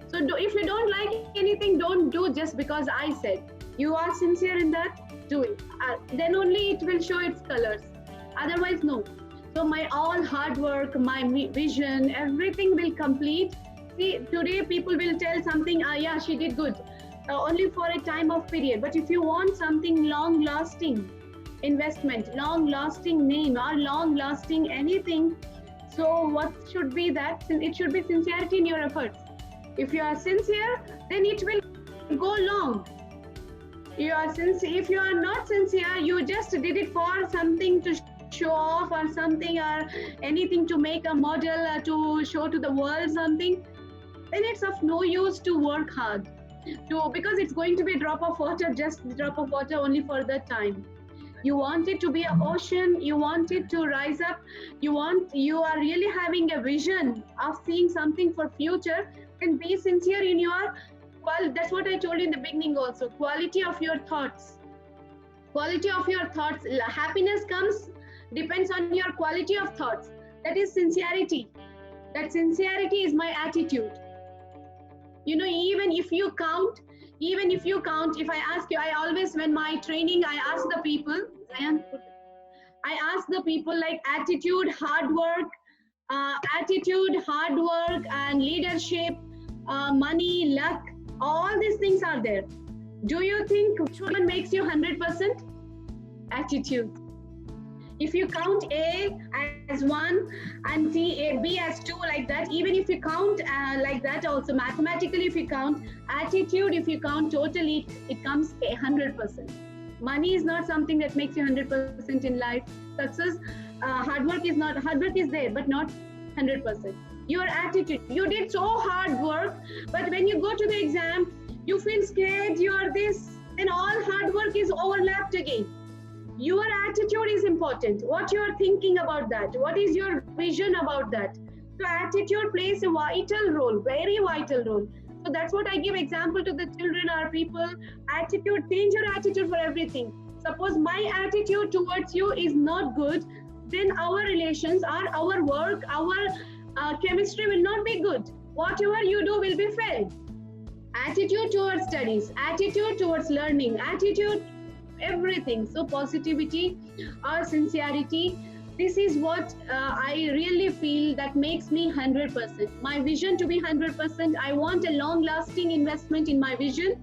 So if you don't like anything, don't do just because I said. You are sincere in that, do it. Then only it will show its colors. Otherwise, no. So my all hard work, my vision, everything will complete. See, today people will tell something, yeah, she did good, only for a time of period. But if you want something long lasting, investment, long lasting name, or long lasting anything, so what should be that? It should be sincerity in your efforts. If you are sincere, then it will go long. You are sincere. If you are not sincere, you just did it for something to show off or something, or anything to make a model, to show to the world something, then it's of no use to work hard. Because it's going to be a drop of water, just a drop of water only for the time. You want it to be an ocean, you want it to rise up, you are really having a vision of seeing something for future, then be sincere in your, well, that's what I told you in the beginning also, quality of your thoughts. Quality of your thoughts. Happiness depends on your quality of thoughts. That is sincerity. That sincerity is my attitude. Even if you count, if I ask you, I always, when my training, I ask the people like attitude, hard work, and leadership, money, luck, all these things are there. Do you think which one makes you 100%? Attitude. If you count A as 1 and B as 2, like that, even if you count like that also, mathematically if you count, attitude, if you count totally, it comes 100%. Money is not something that makes you 100% in life. Success, hard work is there, but not 100%. Your attitude, you did so hard work, but when you go to the exam, you feel scared, you are this, and all hard work is overlapped again. Your attitude is important. What you are thinking about that? What is your vision about that? So attitude plays a vital role, very vital role. So that's what I give example to the children or people. Attitude, change your attitude for everything. Suppose my attitude towards you is not good, then our relations, our work, our chemistry will not be good. Whatever you do will be failed. Attitude towards studies, attitude towards learning, attitude everything. So positivity or sincerity, this is what I really feel that makes me 100%. My vision to be 100%, I want a long lasting investment in my vision,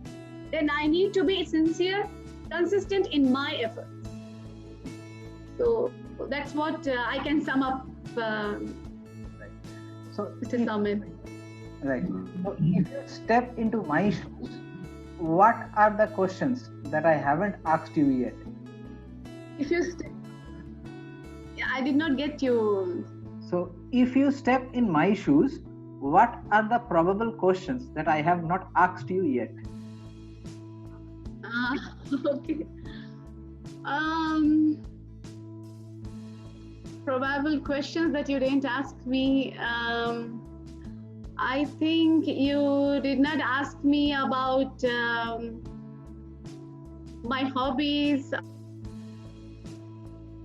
then I need to be sincere, consistent in my efforts. So that's what I can sum up, So, Mr. Samir. right. So if you step into my shoes, what are the questions that I haven't asked you yet? If you I did not get you. So if you step in my shoes, what are the probable questions that I have not asked you yet? Okay. Probable questions that you didn't ask me. I think you did not ask me about my hobbies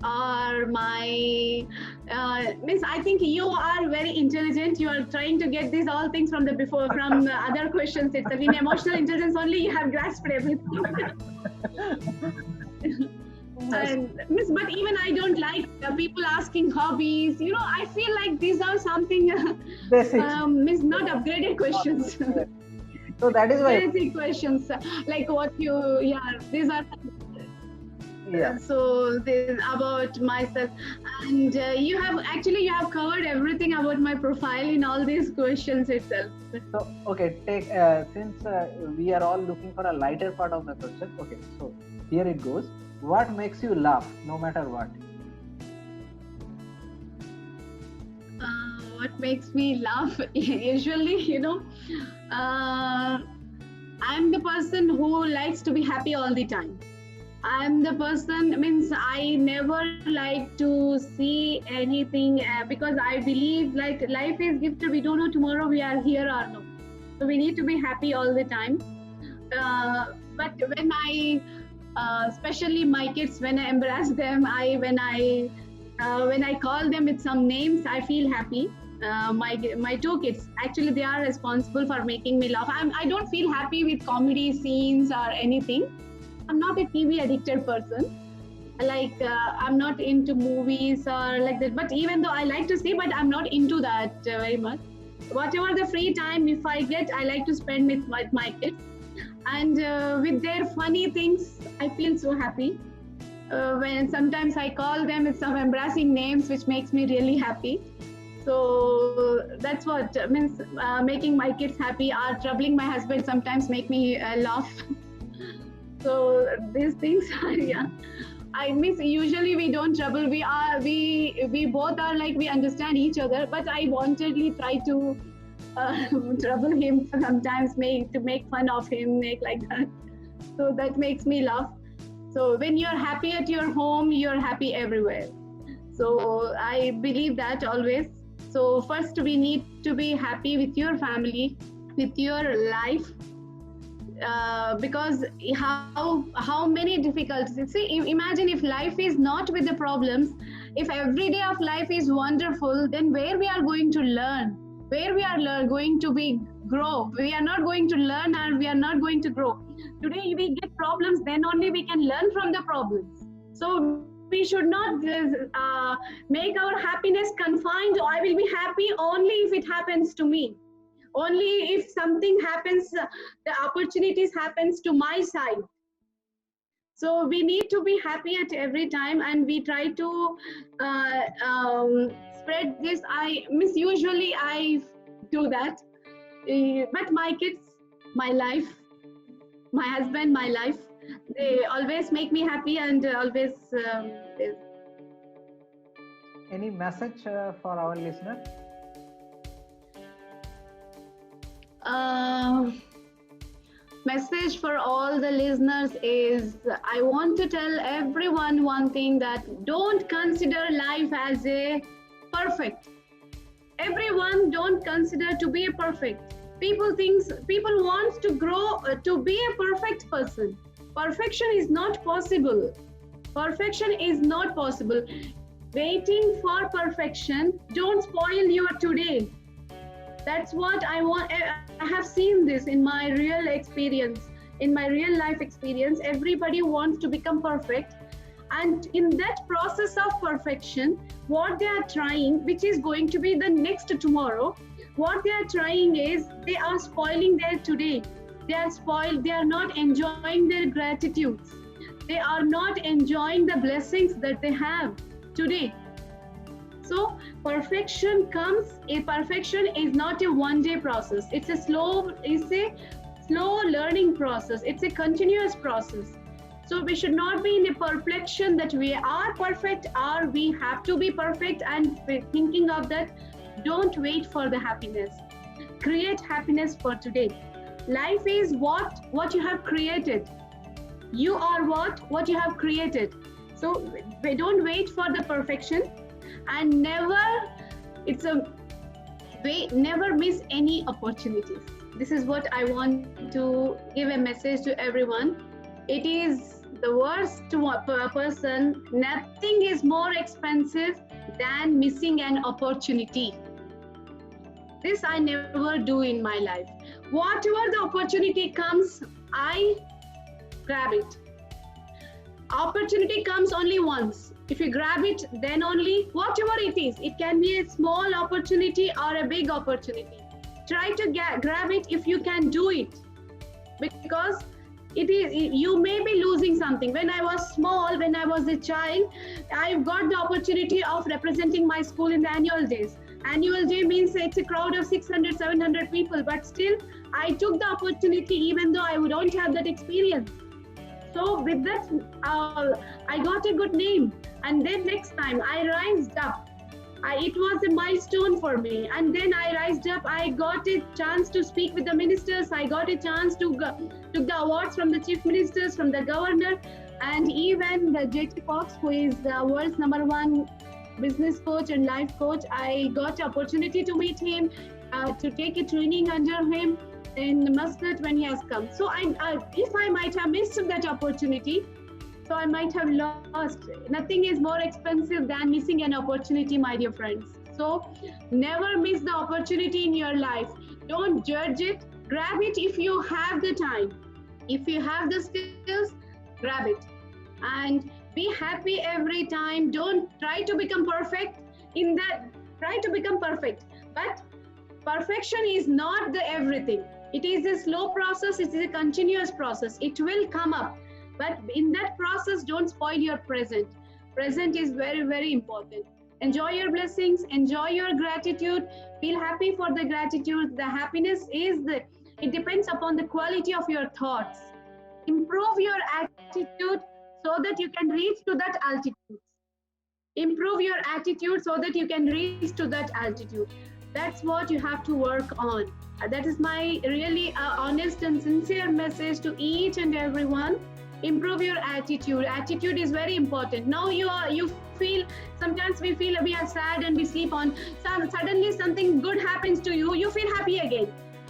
or my means. I think you are very intelligent. You are trying to get these all things from other questions itself. In emotional intelligence only, you have grasped everything. And but even I don't like people asking hobbies. I feel like these are something Basics. Not upgraded questions. So that is why. Basic questions like what you, these are. Yeah. So this about myself, and you have covered everything about my profile in all these questions itself. So okay, since we are all looking for a lighter part of the question. Okay, so here it goes. What makes you laugh no matter what? What makes me laugh? Usually, I'm the person who likes to be happy all the time. I'm the person, I never like to see anything because I believe like life is gifted. We don't know tomorrow we are here or no. So we need to be happy all the time. But when I, especially my kids, when I embrace them, when I call them with some names, I feel happy. My two kids, actually they are responsible for making me laugh. I don't feel happy with comedy scenes or anything. I'm not a TV addicted person. Like I'm not into movies or like that. But even though I like to see, but I'm not into that very much. Whatever the free time if I get, I like to spend with my kids, and with their funny things, I feel so happy. When sometimes I call them with some embarrassing names, which makes me really happy. So that's what means making my kids happy or troubling my husband sometimes make me laugh. So these things are, yeah. I miss usually we don't trouble. We both are like we understand each other, but I wantedly try to trouble him sometimes, make fun of him, make like that. So that makes me laugh. So when you're happy at your home, you're happy everywhere. So I believe that always. So first we need to be happy with your family, with your life, because how many difficulties. See, imagine if life is not with the problems, if every day of life is wonderful, then where we are going to learn, where we are going to be grow. We are not going to learn and we are not going to grow. Today we get problems, then only we can learn from the problems. So we should not make our happiness confined. I will be happy only if it happens to me, only if something happens, the opportunities happens to my side. So we need to be happy at every time, and we try to spread this. I miss usually I do that, but my kids, my life, my husband, my life, they always make me happy, and always Any message for our listeners? Message for all the listeners is I want to tell everyone one thing, that don't consider life as a perfect. Everyone don't consider to be a perfect. People want to grow to be a perfect person. Perfection is not possible. Perfection is not possible. Waiting for perfection don't spoil your today. That's what I want. I have seen this in my real experience, in my real life experience. Everybody wants to become perfect, and in that process of perfection, what they are trying, which is going to be the next tomorrow, what they are trying is they are spoiling their today. They are spoiled. They are not enjoying their gratitudes. They are not enjoying the blessings that they have today. So perfection is not a one-day process. It's a slow learning process. It's a continuous process. So we should not be in a perplexion that we are perfect or we have to be perfect, and thinking of that. Don't wait for the happiness. Create happiness for today. Life is what you have created. You are what you have created. So we don't wait for the perfection, and never miss any opportunities. This is what I want to give a message to everyone. It is the worst person. Nothing is more expensive than missing an opportunity. This I never do in my life. Whatever the opportunity comes, I grab it. Opportunity comes only once. If you grab it, then only, whatever it is, it can be a small opportunity or a big opportunity. Try to grab it if you can do it, because you may be losing something. When I was small, when I was a child, I got the opportunity of representing my school in the annual days. Annual day means it's a crowd of 600, 700 people, but still I took the opportunity even though I don't have that experience. So with that, I got a good name. And then next time I rised up. It was a milestone for me. And then I rised up. I got a chance to speak with the ministers. I got a chance to took the awards from the chief ministers, from the governor, and even the J.T. Fox, who is the world's #1 business coach and life coach. I got the opportunity to meet him, to take a training under him in Muscat when he has come. So if I might have missed that opportunity, so I might have lost. Nothing is more expensive than missing an opportunity, my dear friends. So never miss the opportunity in your life. Don't judge it. Grab it if you have the time. If you have the skills, grab it. And Be happy every time. Don't try to become perfect. In that, try to become perfect. But perfection is not the everything. It is a slow process. It is a continuous process. It will come up. But in that process, don't spoil your present. Present is very, very important. Enjoy your blessings. Enjoy your gratitude. Feel happy for the gratitude. The happiness is the, it depends upon the quality of your thoughts. Improve your attitude so that you can reach to that altitude. Improve your attitude so that you can reach to that altitude. That's what you have to work on. That is my really honest and sincere message to each and everyone. Improve your attitude. Attitude is very important. Now you feel, sometimes we feel we are sad and we sleep on. Suddenly something good happens to you, you feel happy again.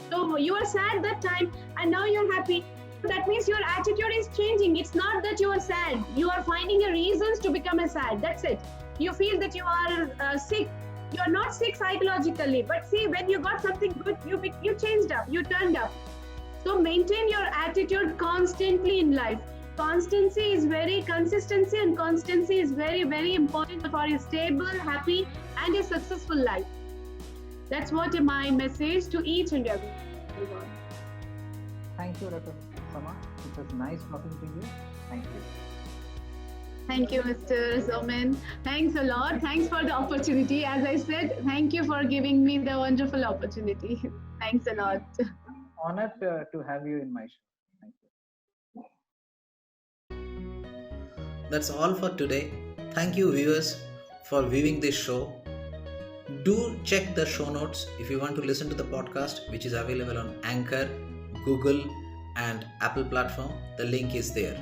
So you are sad that time and now you're happy. That means your attitude is changing. It's not that you are sad. You are finding a reasons to become a sad. That's it. You feel that you are sick. You are not sick psychologically, but see, when you got something good, you changed up, you turned up. So maintain your attitude constantly in life. Consistency is very very important for a stable, happy, and a successful life. That's what my message to each and everyone. Thank you, Dr. Sama. It was nice talking to you. Thank you. Thank you, Mr. Soman. Thanks a lot. Thanks for the opportunity. As I said, thank you for giving me the wonderful opportunity. Thanks a lot. Honored to have you in my show. Thank you. That's all for today. Thank you, viewers, for viewing this show. Do check the show notes if you want to listen to the podcast, which is available on Anchor, Google, and Apple platform. The link is there.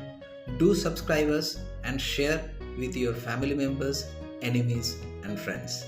Do subscribe us and share with your family members, enemies, and friends.